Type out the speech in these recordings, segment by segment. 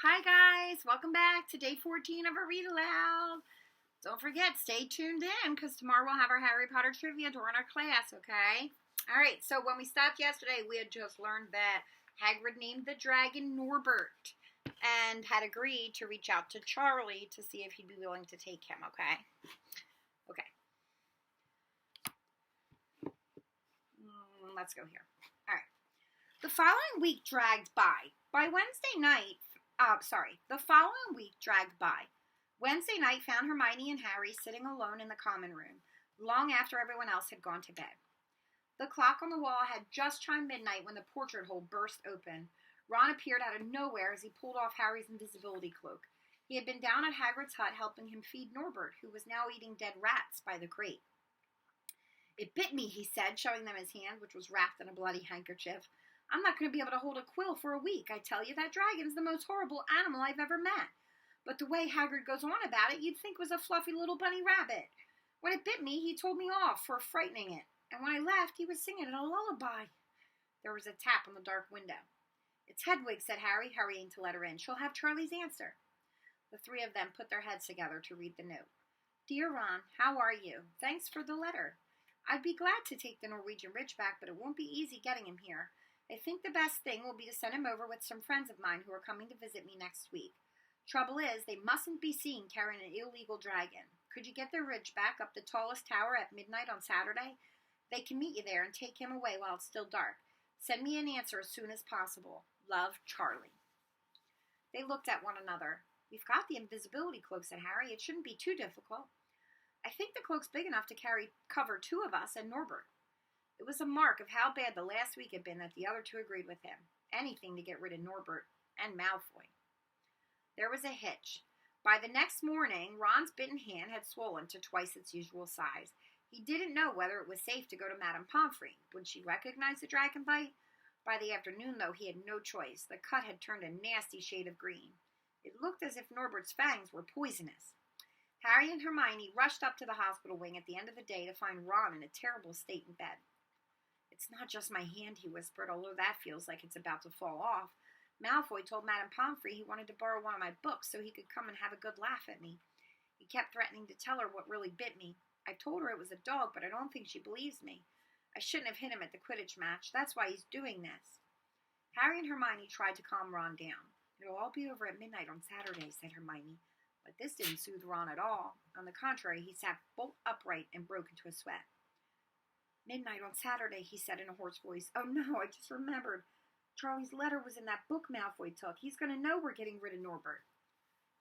Hi guys, welcome back to day 14 of our Read Aloud. Don't forget, stay tuned in because tomorrow we'll have our Harry Potter trivia during our class, okay? Alright, so when we stopped yesterday, we had just learned that Hagrid named the dragon Norbert and had agreed to reach out to Charlie to see if he'd be willing to take him, okay? Okay. Let's go here. Alright. The following week dragged by. The following week dragged by. Wednesday night found Hermione and Harry sitting alone in the common room, long after everyone else had gone to bed. The clock on the wall had just chimed midnight when the portrait hole burst open. Ron appeared out of nowhere as he pulled off Harry's invisibility cloak. He had been down at Hagrid's hut helping him feed Norbert, who was now eating dead rats by the crate. "It bit me," he said, showing them his hand, which was wrapped in a bloody handkerchief. "I'm not going to be able to hold a quill for a week. I tell you, that dragon's the most horrible animal I've ever met. But the way Hagrid goes on about it, you'd think it was a fluffy little bunny rabbit. When it bit me, he told me off for frightening it. And when I left, he was singing a lullaby." There was a tap on the dark window. "It's Hedwig," said Harry, hurrying to let her in. "She'll have Charlie's answer." The three of them put their heads together to read the note. "Dear Ron, how are you? Thanks for the letter. I'd be glad to take the Norwegian Rich back, but it won't be easy getting him here. I think the best thing will be to send him over with some friends of mine who are coming to visit me next week. Trouble is, they mustn't be seen carrying an illegal dragon. Could you get the Ridgeback up the tallest tower at midnight on Saturday? They can meet you there and take him away while it's still dark. Send me an answer as soon as possible. Love, Charlie." They looked at one another. "We've got the invisibility cloak," said Harry. "It shouldn't be too difficult. I think the cloak's big enough to cover two of us and Norbert." It was a mark of how bad the last week had been that the other two agreed with him. Anything to get rid of Norbert and Malfoy. There was a hitch. By the next morning, Ron's bitten hand had swollen to twice its usual size. He didn't know whether it was safe to go to Madame Pomfrey. Would she recognize the dragon bite? By the afternoon, though, he had no choice. The cut had turned a nasty shade of green. It looked as if Norbert's fangs were poisonous. Harry and Hermione rushed up to the hospital wing at the end of the day to find Ron in a terrible state in bed. "It's not just my hand," he whispered, "although that feels like it's about to fall off. Malfoy told Madame Pomfrey he wanted to borrow one of my books so he could come and have a good laugh at me. He kept threatening to tell her what really bit me. I told her it was a dog, but I don't think she believes me. I shouldn't have hit him at the Quidditch match. That's why he's doing this." Harry and Hermione tried to calm Ron down. "It'll all be over at midnight on Saturday," said Hermione. But this didn't soothe Ron at all. On the contrary, he sat bolt upright and broke into a sweat. "Midnight on Saturday," he said in a hoarse voice. "Oh no, I just remembered. Charlie's letter was in that book Malfoy took. He's going to know we're getting rid of Norbert."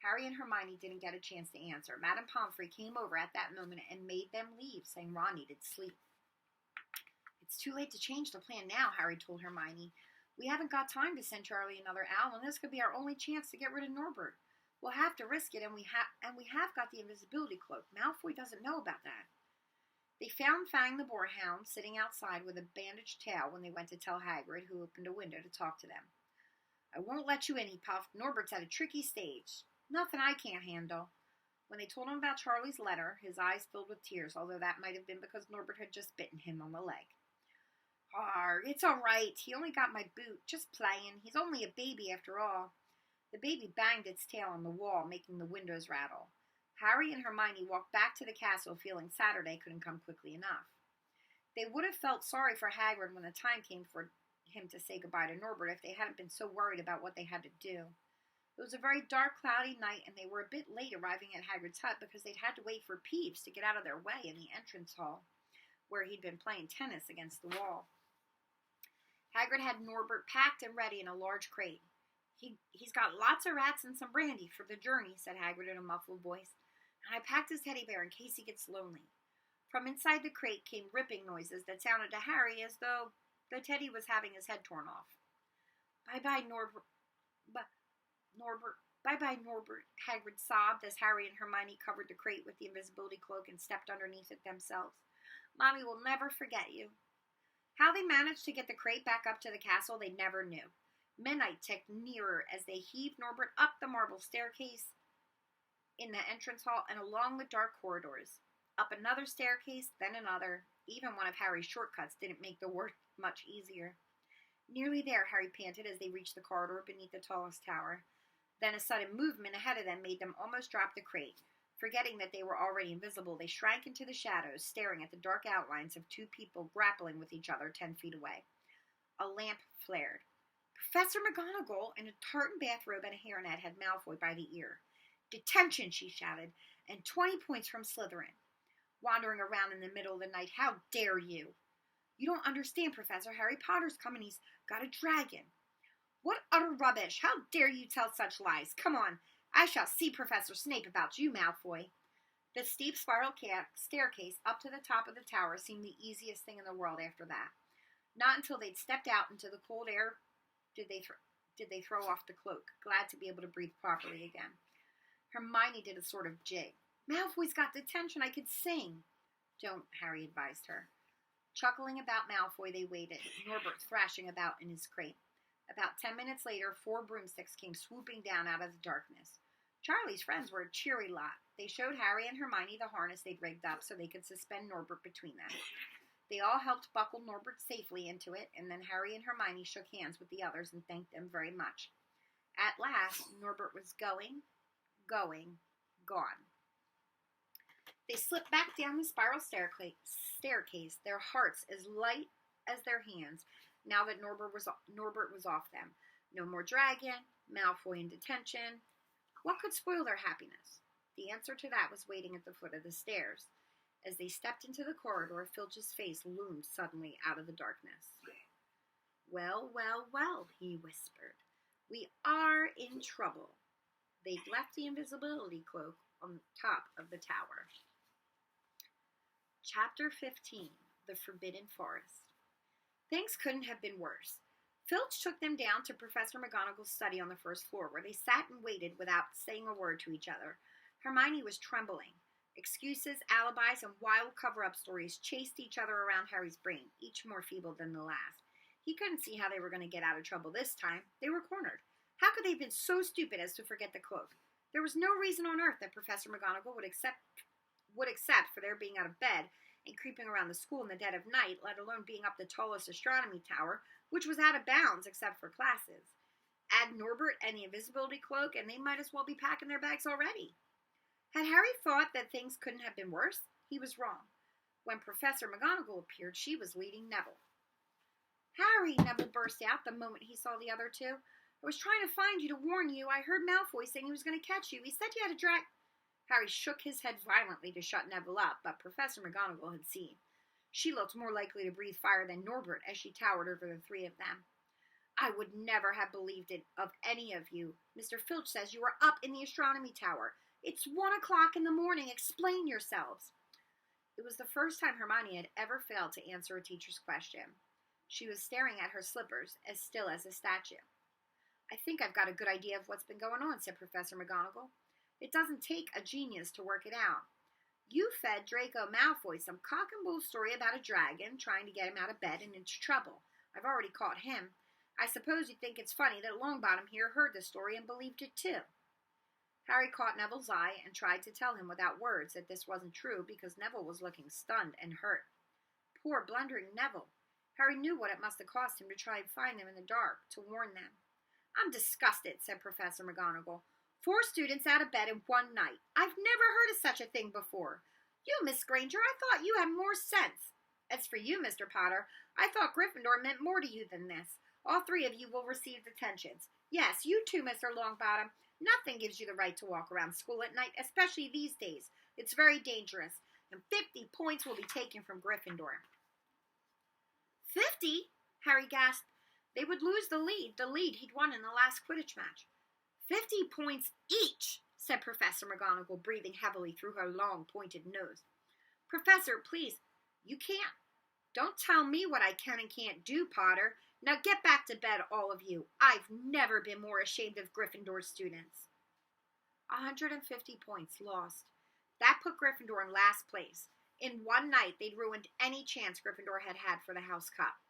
Harry and Hermione didn't get a chance to answer. Madame Pomfrey came over at that moment and made them leave, saying Ron needed sleep. "It's too late to change the plan now," Harry told Hermione. "We haven't got time to send Charlie another owl, and this could be our only chance to get rid of Norbert. We'll have to risk it, and we have got the invisibility cloak. Malfoy doesn't know about that." They found Fang the boarhound sitting outside with a bandaged tail when they went to tell Hagrid, who opened a window to talk to them. "I won't let you in," he puffed. "Norbert's at a tricky stage. Nothing I can't handle." When they told him about Charlie's letter, his eyes filled with tears, although that might have been because Norbert had just bitten him on the leg. It's all right. He only got my boot. Just playing. He's only a baby after all." The baby banged its tail on the wall, making the windows rattle. Harry and Hermione walked back to the castle, feeling Saturday couldn't come quickly enough. They would have felt sorry for Hagrid when the time came for him to say goodbye to Norbert if they hadn't been so worried about what they had to do. It was a very dark, cloudy night, and they were a bit late arriving at Hagrid's hut because they'd had to wait for Peeves to get out of their way in the entrance hall, where he'd been playing tennis against the wall. Hagrid had Norbert packed and ready in a large crate. He's got lots of rats and some brandy for the journey," said Hagrid in a muffled voice. "And I packed his teddy bear in case he gets lonely." From inside the crate came ripping noises that sounded to Harry as though the teddy was having his head torn off. Bye-bye, Norbert. Bye-bye, Norbert," Hagrid sobbed as Harry and Hermione covered the crate with the invisibility cloak and stepped underneath it themselves. "Mommy will never forget you." How they managed to get the crate back up to the castle, they never knew. Midnight ticked nearer as they heaved Norbert up the marble staircase in the entrance hall and along the dark corridors. Up another staircase, then another. Even one of Harry's shortcuts didn't make the work much easier. "Nearly there," Harry panted as they reached the corridor beneath the tallest tower. Then a sudden movement ahead of them made them almost drop the crate. Forgetting that they were already invisible, they shrank into the shadows, staring at the dark outlines of two people grappling with each other 10 feet away. A lamp flared. Professor McGonagall, in a tartan bathrobe and a hairnet, had Malfoy by the ear. "Detention," she shouted, "and 20 points from Slytherin. Wandering around in the middle of the night, how dare you?" "You don't understand, Professor. Harry Potter's coming. He's got a dragon." "What utter rubbish! How dare you tell such lies? Come on, I shall see Professor Snape about you, Malfoy." The steep spiral staircase up to the top of the tower seemed the easiest thing in the world after that. Not until they'd stepped out into the cold air did they throw off the cloak, glad to be able to breathe properly again. Hermione did a sort of jig. "Malfoy's got detention. I could sing." "Don't," Harry advised her. Chuckling about Malfoy, they waited, Norbert thrashing about in his crate. About 10 minutes later, 4 broomsticks came swooping down out of the darkness. Charlie's friends were a cheery lot. They showed Harry and Hermione the harness they'd rigged up so they could suspend Norbert between them. They all helped buckle Norbert safely into it, and then Harry and Hermione shook hands with the others and thanked them very much. At last, Norbert was gone. They slipped back down the spiral staircase, their hearts as light as their hands, now that Norbert was off them. No more dragon, Malfoy in detention. What could spoil their happiness? The answer to that was waiting at the foot of the stairs. As they stepped into the corridor, Filch's face loomed suddenly out of the darkness. "Well, well, well," he whispered. "We are in trouble." They'd left the invisibility cloak on top of the tower. Chapter 15, The Forbidden Forest. Things couldn't have been worse. Filch took them down to Professor McGonagall's study on the first floor, where they sat and waited without saying a word to each other. Hermione was trembling. Excuses, alibis, and wild cover-up stories chased each other around Harry's brain, each more feeble than the last. He couldn't see how they were going to get out of trouble this time. They were cornered. How could they have been so stupid as to forget the cloak? There was no reason on earth that Professor McGonagall would accept for their being out of bed and creeping around the school in the dead of night, let alone being up the tallest astronomy tower, which was out of bounds except for classes. Add Norbert and the invisibility cloak, and they might as well be packing their bags already. Had Harry thought that things couldn't have been worse? He was wrong. When Professor McGonagall appeared, she was leading Neville. "Harry," Neville burst out the moment he saw the other two. "I was trying to find you to warn you. I heard Malfoy saying he was going to catch you. He said you had a drag—" Harry shook his head violently to shut Neville up, but Professor McGonagall had seen. She looked more likely to breathe fire than Norbert as she towered over the three of them. "I would never have believed it of any of you. Mr. Filch says you were up in the astronomy tower. It's 1 o'clock in the morning. Explain yourselves." It was the first time Hermione had ever failed to answer a teacher's question. She was staring at her slippers, as still as a statue. "I think I've got a good idea of what's been going on," said Professor McGonagall. "It doesn't take a genius to work it out. You fed Draco Malfoy some cock-and-bull story about a dragon trying to get him out of bed and into trouble. I've already caught him. I suppose you think it's funny that Longbottom here heard the story and believed it too." Harry caught Neville's eye and tried to tell him without words that this wasn't true because Neville was looking stunned and hurt. Poor blundering Neville. Harry knew what it must have cost him to try and find them in the dark, to warn them. "I'm disgusted," said Professor McGonagall. 4 students out of bed in one night. I've never heard of such a thing before. You, Miss Granger, I thought you had more sense. As for you, Mr. Potter, I thought Gryffindor meant more to you than this. All 3 of you will receive detentions. Yes, you too, Mr. Longbottom. Nothing gives you the right to walk around school at night, especially these days. It's very dangerous, and 50 points will be taken from Gryffindor." 50? Harry gasped. They would lose the lead he'd won in the last Quidditch match. 50 points each, said Professor McGonagall, breathing heavily through her long, pointed nose. "Professor, please, you can't. Don't tell me what I can and can't do, Potter. Now get back to bed, all of you. I've never been more ashamed of Gryffindor students." 150 points lost. That put Gryffindor in last place. In one night, they'd ruined any chance Gryffindor had had for the House Cup.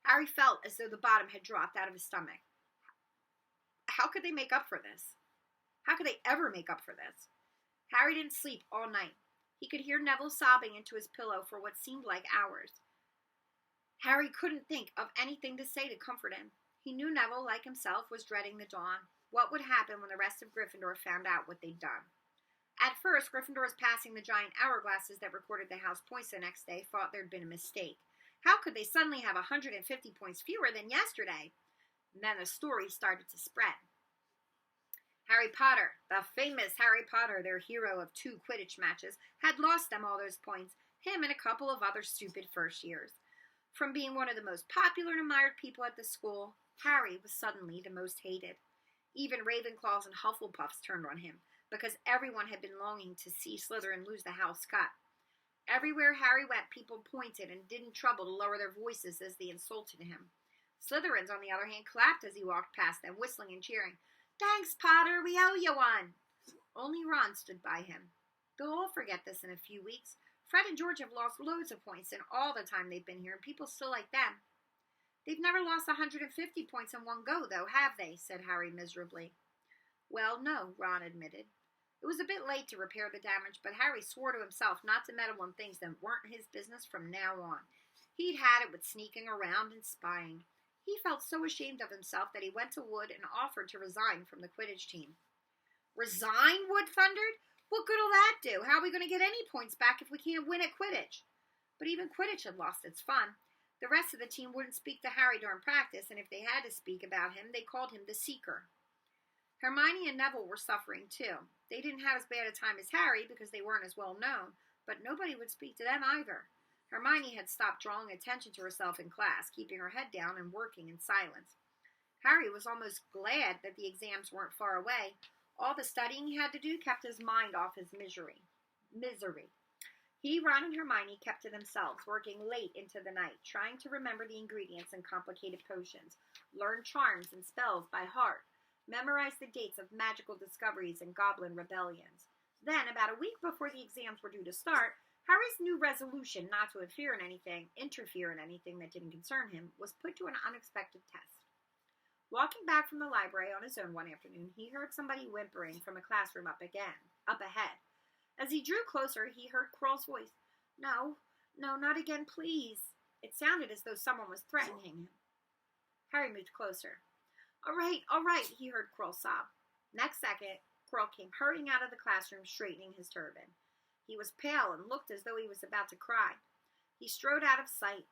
Harry felt as though the bottom had dropped out of his stomach. How could they make up for this? How could they ever make up for this? Harry didn't sleep all night. He could hear Neville sobbing into his pillow for what seemed like hours. Harry couldn't think of anything to say to comfort him. He knew Neville, like himself, was dreading the dawn. what would happen when the rest of Gryffindor found out what they'd done. At first, Gryffindors passing the giant hourglasses that recorded the house points the next day thought there'd been a mistake. How could they suddenly have 150 points fewer than yesterday? And then the story started to spread. Harry Potter, the famous Harry Potter, their hero of 2 Quidditch matches, had lost them all those points, him and a couple of other stupid first years. From being one of the most popular and admired people at the school, Harry was suddenly the most hated. Even Ravenclaws and Hufflepuffs turned on him, because everyone had been longing to see Slytherin lose the house cut. Everywhere Harry went, people pointed and didn't trouble to lower their voices as they insulted him. Slytherins, on the other hand, clapped as he walked past them, whistling and cheering. "Thanks, Potter, we owe you one." Only Ron stood by him. They'll all forget this in a few weeks. Fred and George have lost loads of points in all the time they've been here, and people still like them. "They've never lost 150 points in one go, though, have they?" said Harry miserably. "Well, no," Ron admitted. It was a bit late to repair the damage, but Harry swore to himself not to meddle in things that weren't his business from now on. He'd had it with sneaking around and spying. He felt so ashamed of himself that he went to Wood and offered to resign from the Quidditch team. "Resign?" Wood thundered. "What good'll that do? How are we going to get any points back if we can't win at Quidditch?" But even Quidditch had lost its fun. The rest of the team wouldn't speak to Harry during practice, and if they had to speak about him, they called him the Seeker. Hermione and Neville were suffering too. They didn't have as bad a time as Harry because they weren't as well known, but nobody would speak to them either. Hermione had stopped drawing attention to herself in class, keeping her head down and working in silence. Harry was almost glad that the exams weren't far away. All the studying he had to do kept his mind off his misery. He, Ron, and Hermione kept to themselves, working late into the night, trying to remember the ingredients in complicated potions, learn charms and spells by heart, memorize the dates of magical discoveries and goblin rebellions. Then, about a week before the exams were due to start, Harry's new resolution not to interfere in anything that didn't concern him, was put to an unexpected test. Walking back from the library on his own one afternoon, he heard somebody whimpering from a classroom up ahead. As he drew closer, he heard Quirrell's voice. No, not again, please." It sounded as though someone was threatening him. Harry moved closer. All right, he heard Quirrell sob. Next second, Quirrell came hurrying out of the classroom, straightening his turban. He was pale and looked as though he was about to cry. He strode out of sight.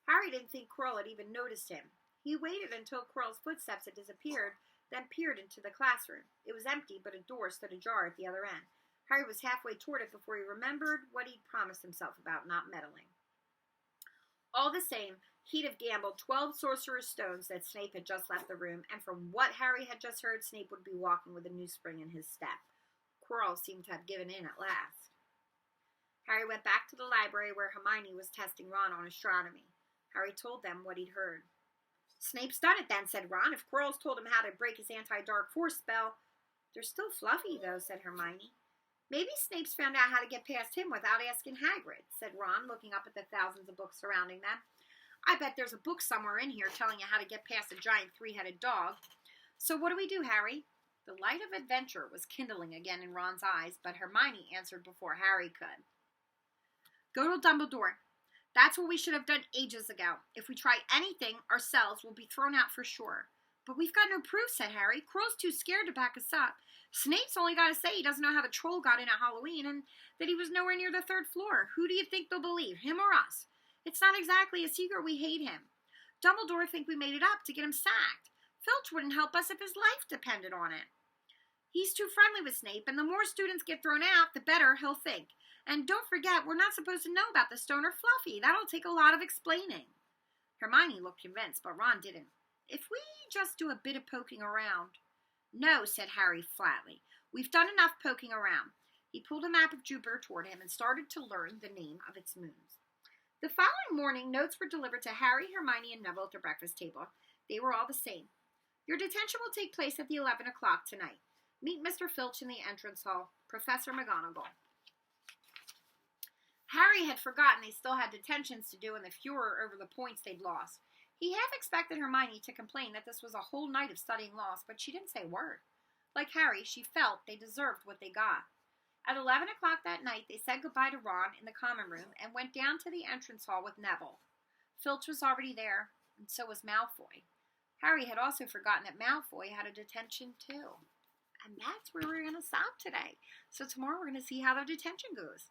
Harry didn't think Quirrell had even noticed him. He waited until Quirrell's footsteps had disappeared, then peered into the classroom. It was empty, but a door stood ajar at the other end. Harry was halfway toward it before he remembered what he'd promised himself about not meddling. All the same, he'd have gambled 12 Sorcerer's Stones that Snape had just left the room, and from what Harry had just heard, Snape would be walking with a new spring in his step. Quirrell seemed to have given in at last. Harry went back to the library where Hermione was testing Ron on astronomy. Harry told them what he'd heard. "Snape's done it then," said Ron. "If Quirrell's told him how to break his anti-dark force spell." "They're still fluffy, though," said Hermione. "Maybe Snape's found out how to get past him without asking Hagrid," said Ron, looking up at the thousands of books surrounding them. "I bet there's a book somewhere in here telling you how to get past a giant 3-headed dog. So what do we do, Harry?" The light of adventure was kindling again in Ron's eyes, but Hermione answered before Harry could. "Go to Dumbledore. That's what we should have done ages ago. If we try anything ourselves, we'll be thrown out for sure." "But we've got no proof," said Harry. "Quirrell's too scared to back us up. Snape's only got to say he doesn't know how the troll got in at Halloween and that he was nowhere near the 3rd floor. Who do you think they'll believe, him or us? It's not exactly a secret we hate him. Dumbledore think we made it up to get him sacked. Filch wouldn't help us if his life depended on it. He's too friendly with Snape, and the more students get thrown out, the better he'll think. And don't forget, we're not supposed to know about the stone or Fluffy. That'll take a lot of explaining." Hermione looked convinced, but Ron didn't. "If we just do a bit of poking around." "No," said Harry flatly. "We've done enough poking around." He pulled a map of Jupiter toward him and started to learn the name of its moons. The following morning, notes were delivered to Harry, Hermione, and Neville at their breakfast table. They were all the same. "Your detention will take place at the 11 o'clock tonight. Meet Mr. Filch in the entrance hall. Professor McGonagall." Harry had forgotten they still had detentions to do in the furor over the points they'd lost. He half expected Hermione to complain that this was a whole night of studying lost, but she didn't say a word. Like Harry, she felt they deserved what they got. At 11 o'clock that night, they said goodbye to Ron in the common room and went down to the entrance hall with Neville. Filch was already there, and so was Malfoy. Harry had also forgotten that Malfoy had a detention too. And that's where we're going to stop today. So tomorrow we're going to see how their detention goes.